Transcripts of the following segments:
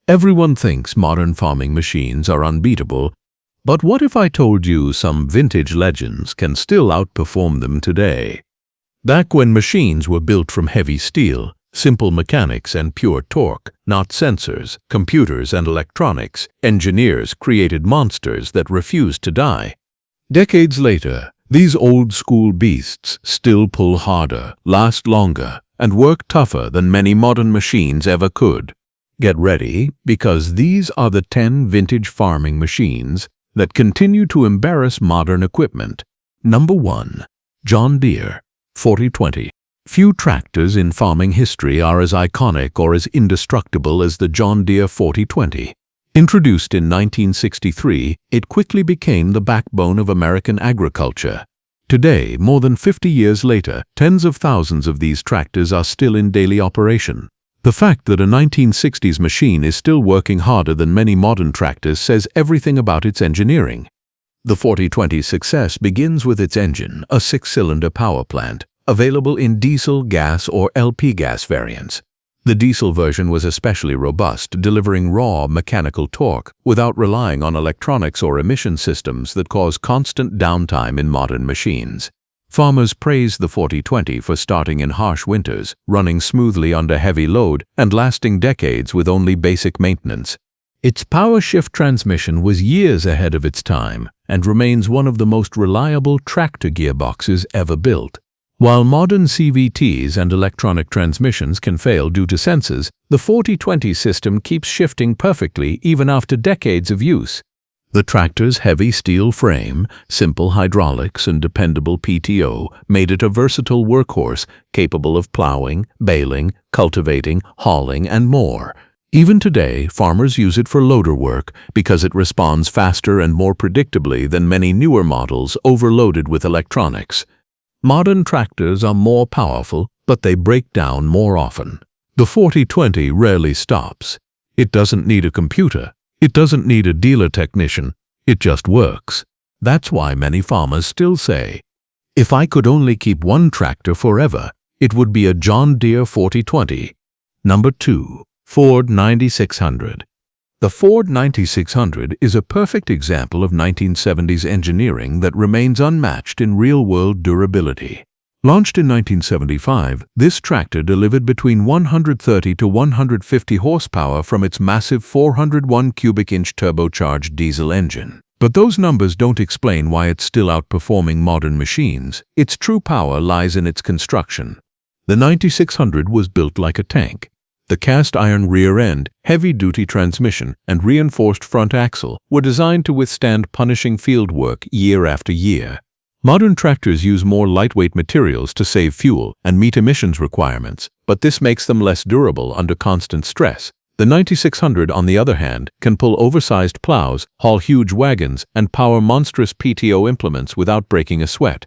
Everyone thinks modern farming machines are unbeatable, but what if I told you some vintage legends can still outperform them today? Back when machines were built from heavy steel, simple mechanics and pure torque, not sensors, computers and electronics, engineers created monsters that refused to die. Decades later, these old-school beasts still pull harder, last longer, and work tougher than many modern machines ever could. Get ready, because these are the 10 vintage farming machines that continue to embarrass modern equipment. Number 1. John Deere 4020. Few tractors in farming history are as iconic or as indestructible as the John Deere 4020. Introduced in 1963, it quickly became the backbone of American agriculture. Today, more than 50 years later, tens of thousands of these tractors are still in daily operation. The fact that a 1960s machine is still working harder than many modern tractors says everything about its engineering. The 4020's success begins with its engine, a 6-cylinder power plant, available in diesel, gas, or LP gas variants. The diesel version was especially robust, delivering raw mechanical torque without relying on electronics or emission systems that cause constant downtime in modern machines. Farmers praised the 4020 for starting in harsh winters, running smoothly under heavy load, and lasting decades with only basic maintenance. Its power shift transmission was years ahead of its time and remains one of the most reliable tractor gearboxes ever built. While modern CVTs and electronic transmissions can fail due to sensors, the 4020 system keeps shifting perfectly even after decades of use. The tractor's heavy steel frame, simple hydraulics, and dependable PTO made it a versatile workhorse capable of plowing, baling, cultivating, hauling, and more. Even today, farmers use it for loader work because it responds faster and more predictably than many newer models overloaded with electronics. Modern tractors are more powerful, but they break down more often. The 4020 rarely stops. It doesn't need a computer. It doesn't need a dealer technician. It just works. That's why many farmers still say, "If I could only keep one tractor forever, it would be a John Deere 4020. Number 2. Ford 9600. The Ford 9600 is a perfect example of 1970s engineering that remains unmatched in real-world durability. Launched in 1975, this tractor delivered between 130 to 150 horsepower from its massive 401 cubic inch turbocharged diesel engine. But those numbers don't explain why it's still outperforming modern machines. Its true power lies in its construction. The 9600 was built like a tank. The cast-iron rear end, heavy-duty transmission, and reinforced front axle were designed to withstand punishing field work year after year. Modern tractors use more lightweight materials to save fuel and meet emissions requirements, but this makes them less durable under constant stress. The 9600, on the other hand, can pull oversized plows, haul huge wagons, and power monstrous PTO implements without breaking a sweat.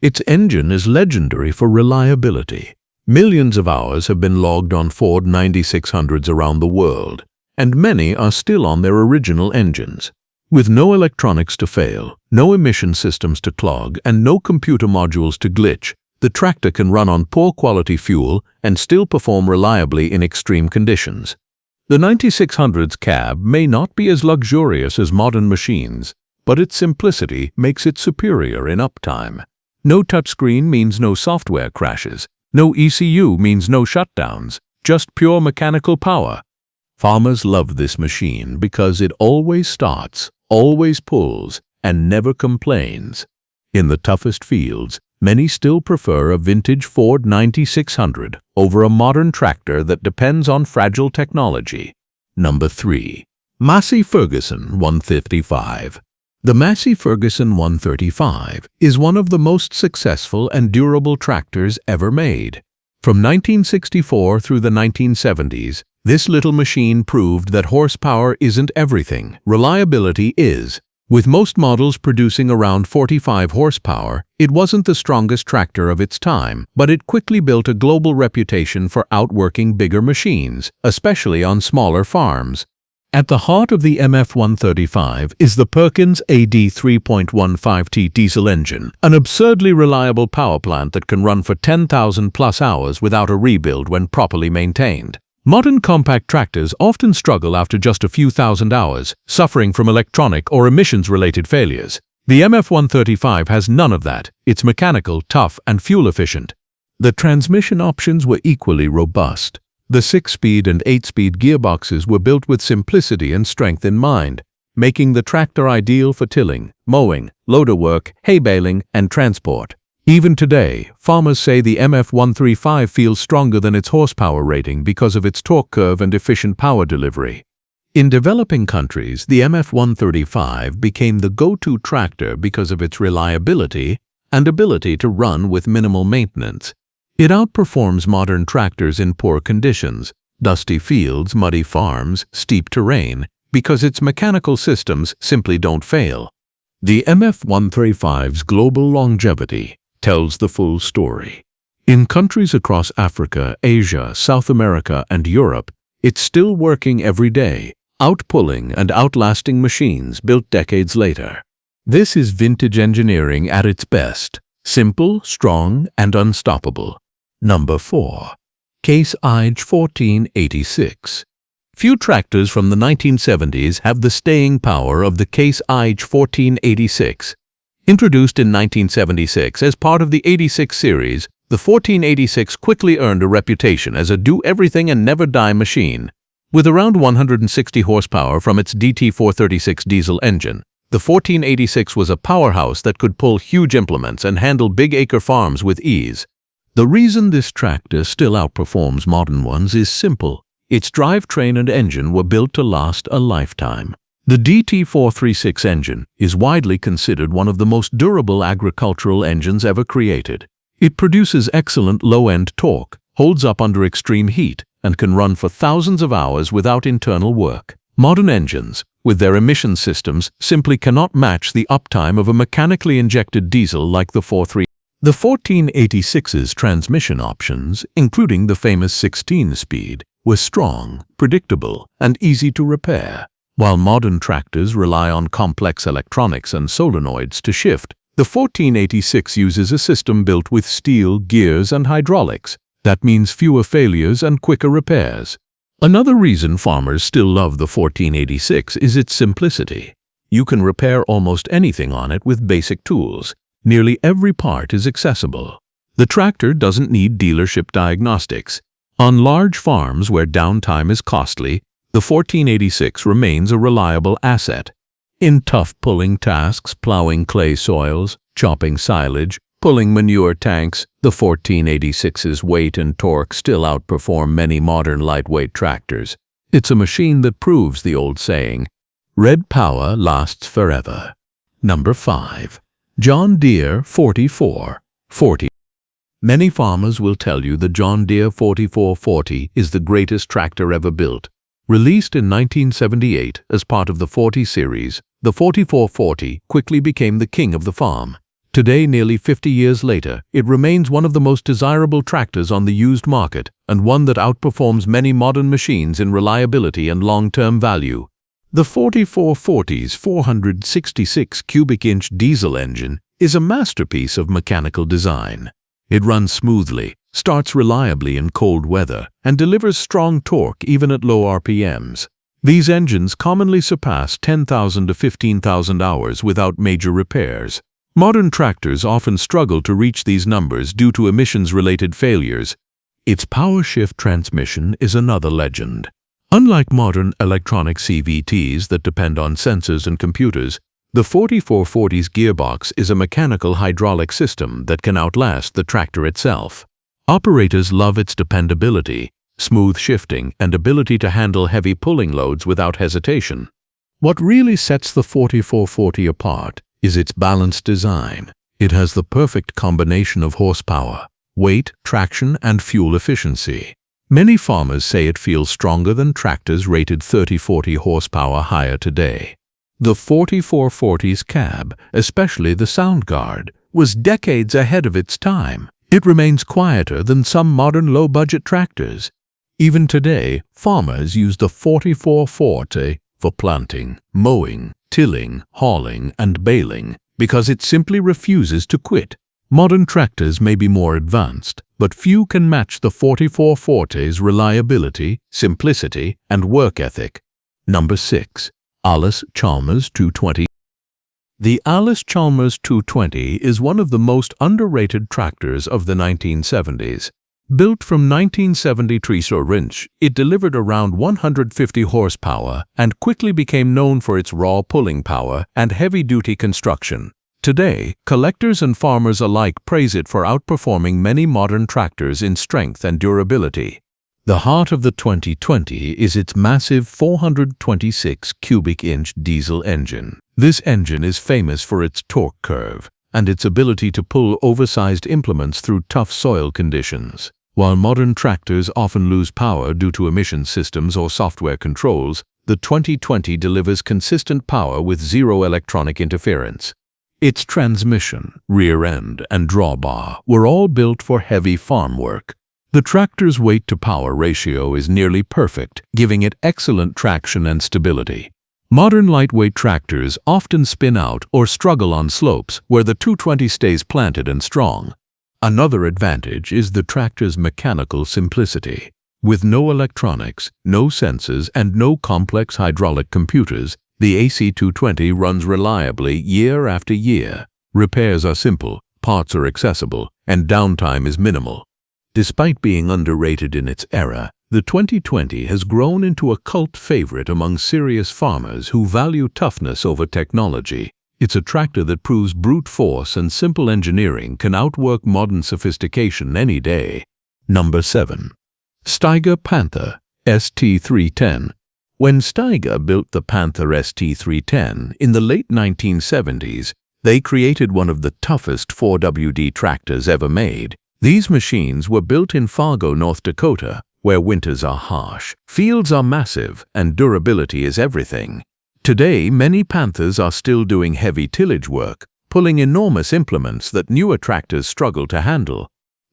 Its engine is legendary for reliability. Millions of hours have been logged on Ford 9600s around the world, and many are still on their original engines. With no electronics to fail, no emission systems to clog, and no computer modules to glitch, the tractor can run on poor quality fuel and still perform reliably in extreme conditions. The 9600's cab may not be as luxurious as modern machines, but its simplicity makes it superior in uptime. No touchscreen means no software crashes. No ECU means no shutdowns, just pure mechanical power. Farmers love this machine because it always starts, always pulls, and never complains. In the toughest fields, many still prefer a vintage Ford 9600 over a modern tractor that depends on fragile technology. Number 3. Massey Ferguson 135. The Massey Ferguson 135 is one of the most successful and durable tractors ever made. From 1964 through the 1970s, this little machine proved that horsepower isn't everything, reliability is. With most models producing around 45 horsepower, it wasn't the strongest tractor of its time, but it quickly built a global reputation for outworking bigger machines, especially on smaller farms. At the heart of the MF135 is the Perkins AD 3.15T diesel engine, an absurdly reliable power plant that can run for 10,000 plus hours without a rebuild when properly maintained. Modern compact tractors often struggle after just a few thousand hours, suffering from electronic or emissions-related failures. The MF-135 has none of that. It's mechanical, tough, and fuel-efficient. The transmission options were equally robust. The 6-speed and 8-speed gearboxes were built with simplicity and strength in mind, making the tractor ideal for tilling, mowing, loader work, hay baling, and transport. Even today, farmers say the MF-135 feels stronger than its horsepower rating because of its torque curve and efficient power delivery. In developing countries, the MF-135 became the go-to tractor because of its reliability and ability to run with minimal maintenance. It outperforms modern tractors in poor conditions, dusty fields, muddy farms, steep terrain, because its mechanical systems simply don't fail. The MF-135's global longevity tells the full story. In countries across Africa, Asia, South America, and Europe, it's still working every day, outpulling and outlasting machines built decades later. This is vintage engineering at its best, simple, strong, and unstoppable. Number 4. Case IH 1486. Few tractors from the 1970s have the staying power of the Case IH 1486. Introduced in 1976 as part of the 86 series, the 1486 quickly earned a reputation as a do-everything and never-die machine. With around 160 horsepower from its DT436 diesel engine, the 1486 was a powerhouse that could pull huge implements and handle big-acre farms with ease. The reason this tractor still outperforms modern ones is simple. Its drivetrain and engine were built to last a lifetime. The DT436 engine is widely considered one of the most durable agricultural engines ever created. It produces excellent low-end torque, holds up under extreme heat, and can run for thousands of hours without internal work. Modern engines, with their emission systems, simply cannot match the uptime of a mechanically injected diesel like the 436. The 1486's transmission options, including the famous 16-speed, were strong, predictable, and easy to repair. While modern tractors rely on complex electronics and solenoids to shift, the 1486 uses a system built with steel, gears, and hydraulics. That means fewer failures and quicker repairs. Another reason farmers still love the 1486 is its simplicity. You can repair almost anything on it with basic tools. Nearly every part is accessible. The tractor doesn't need dealership diagnostics. On large farms where downtime is costly, the 1486 remains a reliable asset. In tough pulling tasks, plowing clay soils, chopping silage, pulling manure tanks, the 1486's weight and torque still outperform many modern lightweight tractors. It's a machine that proves the old saying, "Red power lasts forever." Number 5. John Deere 4440. Many farmers will tell you the John Deere 4440 is the greatest tractor ever built. Released in 1978 as part of the 40 series, the 4440 quickly became the king of the farm. Today, nearly 50 years later, it remains one of the most desirable tractors on the used market and one that outperforms many modern machines in reliability and long-term value. The 4440's 466 cubic inch diesel engine is a masterpiece of mechanical design. It runs smoothly, starts reliably in cold weather, and delivers strong torque even at low RPMs. These engines commonly surpass 10,000 to 15,000 hours without major repairs. Modern tractors often struggle to reach these numbers due to emissions-related failures. Its power shift transmission is another legend. Unlike modern electronic CVTs that depend on sensors and computers, the 4440's gearbox is a mechanical hydraulic system that can outlast the tractor itself. Operators love its dependability, smooth shifting, and ability to handle heavy pulling loads without hesitation. What really sets the 4440 apart is its balanced design. It has the perfect combination of horsepower, weight, traction, and fuel efficiency. Many farmers say it feels stronger than tractors rated 30-40 horsepower higher today. The 4440's cab, especially the sound guard, was decades ahead of its time. It remains quieter than some modern low-budget tractors. Even today, farmers use the 4440 for planting, mowing, tilling, hauling, and baling because it simply refuses to quit. Modern tractors may be more advanced, but few can match the 4440's reliability, simplicity, and work ethic. Number 6. Allis-Chalmers 220. The Allis-Chalmers 220 is one of the most underrated tractors of the 1970s. Built from 1973 Wrench, it delivered around 150 horsepower and quickly became known for its raw pulling power and heavy-duty construction. Today, collectors and farmers alike praise it for outperforming many modern tractors in strength and durability. The heart of the 2020 is its massive 426 cubic inch diesel engine. This engine is famous for its torque curve and its ability to pull oversized implements through tough soil conditions. While modern tractors often lose power due to emission systems or software controls, the 2020 delivers consistent power with zero electronic interference. Its transmission, rear end, and drawbar were all built for heavy farm work. The tractor's weight-to-power ratio is nearly perfect, giving it excellent traction and stability. Modern lightweight tractors often spin out or struggle on slopes where the 220 stays planted and strong. Another advantage is the tractor's mechanical simplicity. With no electronics, no sensors, and no complex hydraulic computers, the AC220 runs reliably year after year. Repairs are simple, parts are accessible, and downtime is minimal. Despite being underrated in its era, the 2020 has grown into a cult favorite among serious farmers who value toughness over technology. It's a tractor that proves brute force and simple engineering can outwork modern sophistication any day. Number 7. Steiger Panther ST310. When Steiger built the Panther ST310 in the late 1970s, they created one of the toughest 4WD tractors ever made. These machines were built in Fargo, North Dakota, where winters are harsh, fields are massive, and durability is everything. Today, many Panthers are still doing heavy tillage work, pulling enormous implements that newer tractors struggle to handle.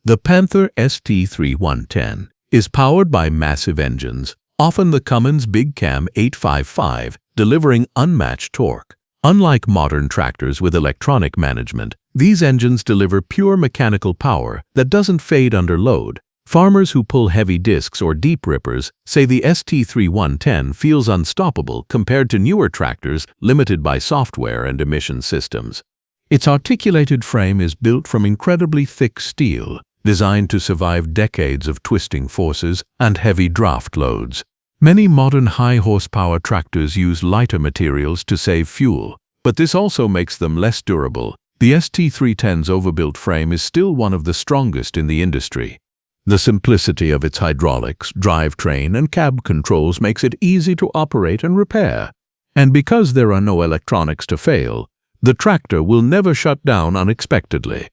The Panther ST310 is powered by massive engines, often the Cummins Big Cam 855, delivering unmatched torque. Unlike modern tractors with electronic management, these engines deliver pure mechanical power that doesn't fade under load. Farmers who pull heavy discs or deep rippers say the ST310 feels unstoppable compared to newer tractors limited by software and emission systems. Its articulated frame is built from incredibly thick steel, designed to survive decades of twisting forces and heavy draft loads. Many modern high-horsepower tractors use lighter materials to save fuel, but this also makes them less durable. The ST310's overbuilt frame is still one of the strongest in the industry. The simplicity of its hydraulics, drivetrain, and cab controls makes it easy to operate and repair. And because there are no electronics to fail, the tractor will never shut down unexpectedly.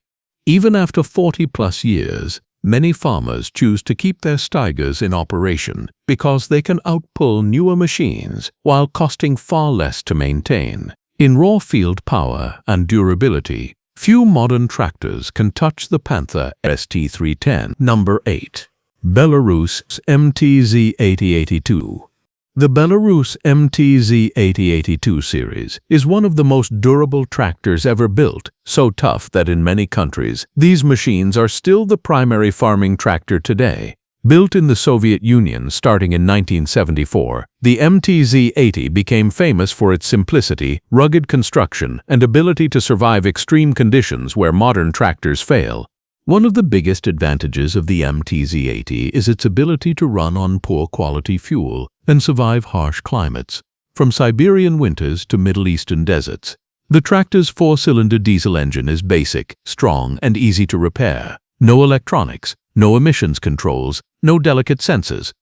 Even after 40-plus years, many farmers choose to keep their Steigers in operation because they can outpull newer machines while costing far less to maintain. In raw field power and durability, few modern tractors can touch the Panther ST310. Number 8. Belarus MTZ-80 The Belarus MTZ-80 series is one of the most durable tractors ever built, so tough that in many countries, these machines are still the primary farming tractor today. Built in the Soviet Union starting in 1974, the MTZ-80 became famous for its simplicity, rugged construction, and ability to survive extreme conditions where modern tractors fail. One of the biggest advantages of the MTZ-80 is its ability to run on poor quality fuel and survive harsh climates, from Siberian winters to Middle Eastern deserts. The tractor's four-cylinder diesel engine is basic, strong, and easy to repair. No electronics, no emissions controls, no delicate sensors.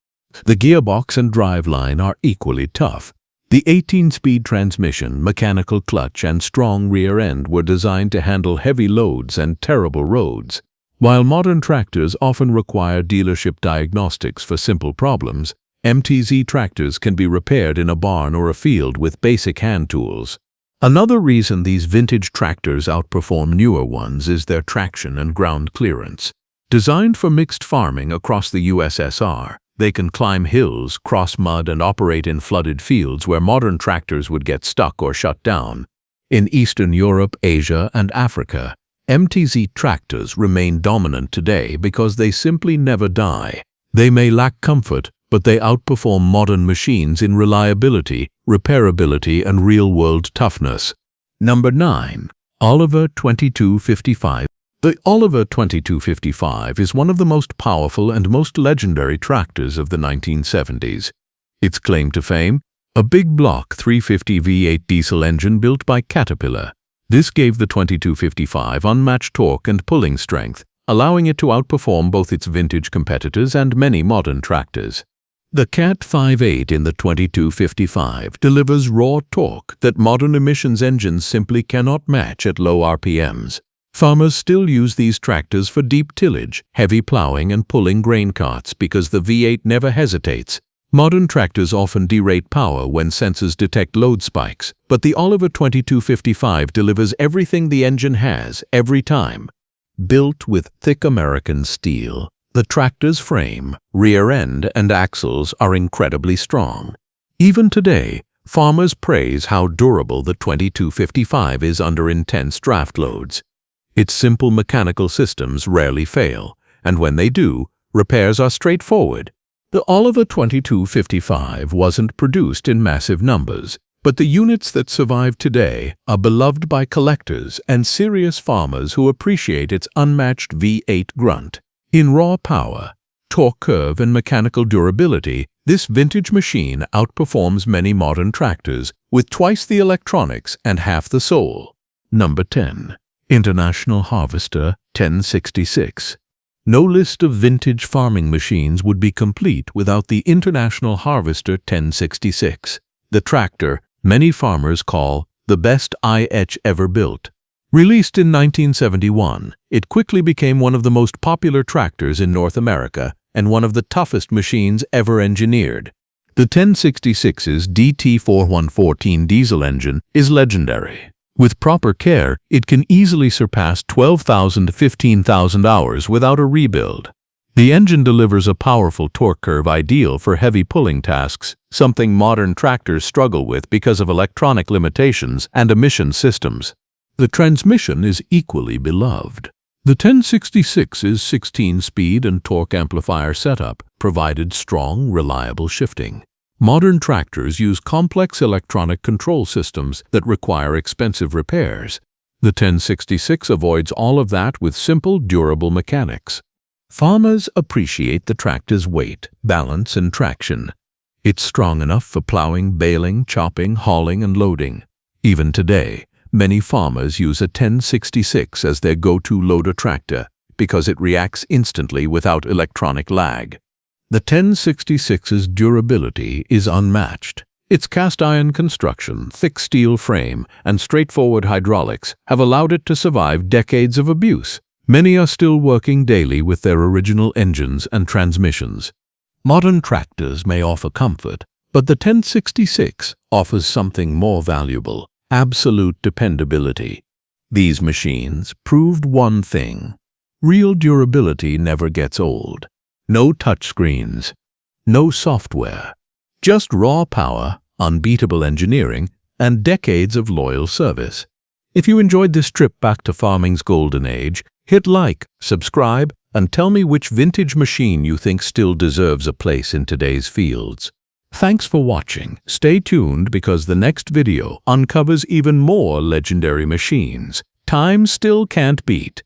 The gearbox and driveline are equally tough. The 18-speed transmission, mechanical clutch, and strong rear end were designed to handle heavy loads and terrible roads. While modern tractors often require dealership diagnostics for simple problems, MTZ tractors can be repaired in a barn or a field with basic hand tools. Another reason these vintage tractors outperform newer ones is their traction and ground clearance. Designed for mixed farming across the USSR, they can climb hills, cross mud, and operate in flooded fields where modern tractors would get stuck or shut down. In Eastern Europe, Asia, and Africa, MTZ tractors remain dominant today because they simply never die. They may lack comfort, but they outperform modern machines in reliability, repairability, and real-world toughness. Number 9. Oliver 2255. The Oliver 2255 is one of the most powerful and most legendary tractors of the 1970s. Its claim to fame? A big block 350 V8 diesel engine built by Caterpillar. This gave the 2255 unmatched torque and pulling strength, allowing it to outperform both its vintage competitors and many modern tractors. The Cat 5.8 in the 2255 delivers raw torque that modern emissions engines simply cannot match at low RPMs. Farmers still use these tractors for deep tillage, heavy plowing, and pulling grain carts because the V8 never hesitates. Modern tractors often derate power when sensors detect load spikes, but the Oliver 2255 delivers everything the engine has, every time. Built with thick American steel, the tractor's frame, rear end, and axles are incredibly strong. Even today, farmers praise how durable the 2255 is under intense draft loads. Its simple mechanical systems rarely fail, and when they do, repairs are straightforward. The Oliver 2255 wasn't produced in massive numbers, but the units that survive today are beloved by collectors and serious farmers who appreciate its unmatched V8 grunt. In raw power, torque curve, and mechanical durability, this vintage machine outperforms many modern tractors with twice the electronics and half the soul. Number 10. International Harvester 1066. No list of vintage farming machines would be complete without the International Harvester 1066, the tractor many farmers call the best IH ever built. Released in 1971, it quickly became one of the most popular tractors in North America and one of the toughest machines ever engineered. The 1066's DT4114 diesel engine is legendary. With proper care, it can easily surpass 12,000 to 15,000 hours without a rebuild. The engine delivers a powerful torque curve ideal for heavy pulling tasks, something modern tractors struggle with because of electronic limitations and emission systems. The transmission is equally beloved. The 1066's 16-speed and torque amplifier setup provided strong, reliable shifting. Modern tractors use complex electronic control systems that require expensive repairs. The 1066 avoids all of that with simple, durable mechanics. Farmers appreciate the tractor's weight, balance, and traction. It's strong enough for plowing, baling, chopping, hauling, and loading. Even today, many farmers use a 1066 as their go-to loader tractor because it reacts instantly without electronic lag. The 1066's durability is unmatched. Its cast-iron construction, thick steel frame, and straightforward hydraulics have allowed it to survive decades of abuse. Many are still working daily with their original engines and transmissions. Modern tractors may offer comfort, but the 1066 offers something more valuable: absolute dependability. These machines proved one thing: real durability never gets old. No touchscreens, no software, just raw power, unbeatable engineering, and decades of loyal service. If you enjoyed this trip back to farming's golden age, hit like, subscribe, and tell me which vintage machine you think still deserves a place in today's fields. Thanks for watching. Stay tuned because the next video uncovers even more legendary machines time still can't beat.